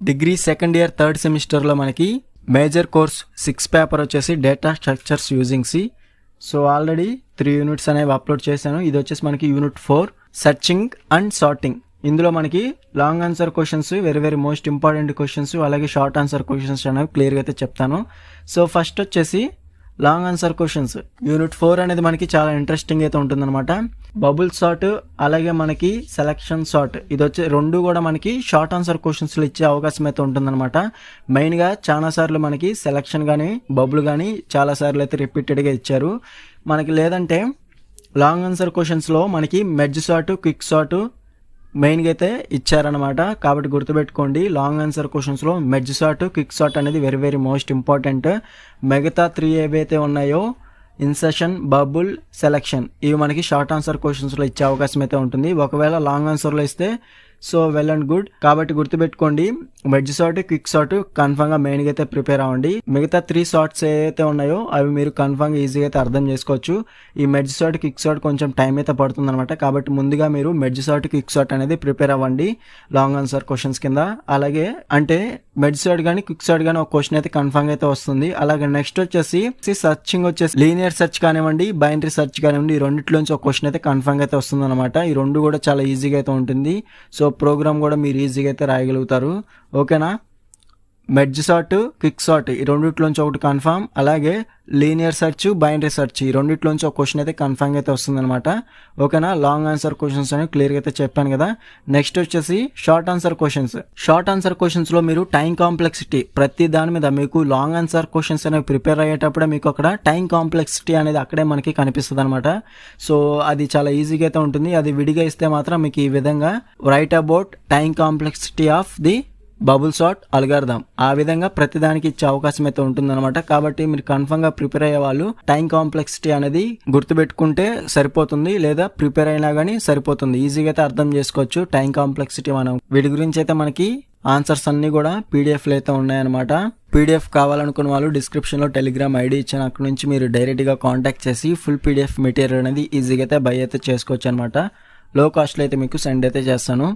Degree second year third సెమిస్టర్లో మనకి major course 6 paper వచ్చేసి data structures using C. So already 3 units అనేవి upload చేశాను. ఇది వచ్చేసి మనకి యూనిట్ 4 సెర్చింగ్ అండ్ సార్టింగ్. ఇందులో మనకి long answer questions, very most important questions, అలాగే షార్ట్ ఆన్సర్ క్వశ్చన్స్ అనేవి క్లియర్గా అయితే చెప్తాను. సో ఫస్ట్ వచ్చేసి లాంగ్ ఆన్సర్ క్వశ్చన్స్. యూనిట్ 4 అనేది మనకి చాలా ఇంట్రెస్టింగ్ అయితే ఉంటుందన్నమాట. బబుల్ సార్ట్ అలాగే మనకి సెలక్షన్ సార్ట్, ఇది వచ్చి రెండు కూడా మనకి షార్ట్ ఆన్సర్ క్వశ్చన్స్లో ఇచ్చే అవకాశం అయితే ఉంటుందన్నమాట. మెయిన్గా చాలా సార్లు మనకి సెలక్షన్ కానీ బబుల్ కానీ చాలా సార్లు అయితే రిపీటెడ్గా ఇచ్చారు మనకి. లేదంటే లాంగ్ ఆన్సర్ క్వశ్చన్స్లో మనకి మెర్జ్ సార్ట్, క్విక్ సార్ట్ మెయిన్గా అయితే ఇచ్చారనమాట. కాబట్టి గుర్తుపెట్టుకోండి, లాంగ్ ఆన్సర్ క్వశ్చన్స్లో మెర్జ్ సార్ట్, క్విక్ సార్ట్ అనేది వెరీ మోస్ట్ ఇంపార్టెంట్. మిగతా 3 ఏవైతే ఉన్నాయో ఇన్సెషన్, బబుల్, సెలక్షన్, ఇవి మనకి షార్ట్ ఆన్సర్ క్వశ్చన్స్లో ఇచ్చే అవకాశం అయితే ఉంటుంది. ఒకవేళ లాంగ్ ఆన్సర్లో ఇస్తే సో వెల్ అండ్ గుడ్. కాబట్టి గుర్తుపెట్టుకోండి, మెర్జ్ సార్ట్, క్విక్ సార్ట్ కన్ఫామ్గా మెయిన్గా అయితే ప్రిపేర్ అవ్వండి. మిగతా 3 సార్ట్స్ ఏవైతే ఉన్నాయో అవి మీరు కన్ఫామ్గా ఈజీగా అయితే అర్థం చేసుకోవచ్చు. ఈ మెర్జ్ సార్ట్, క్విక్ సార్ట్ కొంచెం టైం అయితే పడుతుంది అనమాట. కాబట్టి ముందుగా మీరు మెర్జ్ సార్ట్, క్విక్ సార్ట్ అనేది ప్రిపేర్ అవ్వండి లాంగ్ ఆన్సర్ క్వశ్చన్స్ కింద. అలాగే అంటే మెర్జ్ సార్ట్ కానీ క్విక్ సార్ట్ కానీ ఒక క్వశ్చన్ అయితే కన్ఫామ్గా అయితే వస్తుంది. అలాగే నెక్స్ట్ వచ్చేసి సర్చింగ్ వచ్చేసి లీనియర్ సెర్చ్ కానివ్వండి, బైనరీ సెర్చ్ కానివ్వండి, ఈ రెండింటిలోంచి ఒక క్వశ్చన్ అయితే కన్ఫామ్గా అయితే వస్తుంది అనమాట. ఈ రెండు కూడా చాలా ఈజీగా అయితే ఉంటుంది. సో ప్రోగ్రామ్ కూడా మీరు ఈజీగా అయితే రాయగలుగుతారు. ఓకేనా? మెర్జ్ సార్ట్, క్విక్ సార్ట్ ఈ రెండిట్లోంచి ఒకటి కన్ఫామ్. అలాగే లీనియర్ సెర్చ్, బైనరీ సెర్చ్ ఈ రెండిట్లోంచి ఒక క్వశ్చన్ అయితే కన్ఫామ్గా అయితే వస్తుందన్నమాట. ఓకేనా? లాంగ్ ఆన్సర్ క్వశ్చన్స్ అని క్లియర్గా అయితే చెప్పాను కదా. నెక్స్ట్ వచ్చేసి short answer questions. Short answer క్వశ్చన్స్లో మీరు టైం కాంప్లెక్సిటీ, ప్రతి దాని మీద మీకు లాంగ్ ఆన్సర్ క్వశ్చన్స్ అనేవి ప్రిపేర్ అయ్యేటప్పుడే మీకు అక్కడ టైం కాంప్లెక్సిటీ అనేది అక్కడే మనకి కనిపిస్తుంది అనమాట. సో అది చాలా ఈజీగా అయితే ఉంటుంది. అది విడిగా ఇస్తే మాత్రం మీకు ఈ విధంగా write about time complexity of the bubble sort algorithm, ఆ విధంగా ప్రతిదానికి ఇచ్చే అవకాశం అయితే ఉంటుందన్నమాట. కాబట్టి మీరు కన్ఫర్మ్ గా ప్రిపేర్ అయ్యే వాళ్ళు టైం కాంప్లెక్సిటీ అనేది గుర్తుపెట్టుకుంటే సరిపోతుంది, లేదా ప్రిపేర్ అయినా కానీ సరిపోతుంది. ఈజీగా అయితే అర్థం చేసుకోవచ్చు టైం కాంప్లెక్సిటీ. మనం వీటి గురించి అయితే మనకి ఆన్సర్స్ అన్ని కూడా పీడిఎఫ్లు అయితే ఉన్నాయన్నమాట. పీడిఎఫ్ కావాలనుకున్న వాళ్ళు డిస్క్రిప్షన్లో టెలిగ్రామ్ ఐడి ఇచ్చాను, అక్కడ నుంచి మీరు డైరెక్ట్గా కాంటాక్ట్ చేసి ఫుల్ పీడిఎఫ్ మెటీరియల్ అనేది ఈజీగా అయితే బై అయితే చేసుకోవచ్చు అనమాట. లో కాస్ట్లో అయితే మీకు సెండ్ అయితే చేస్తాను.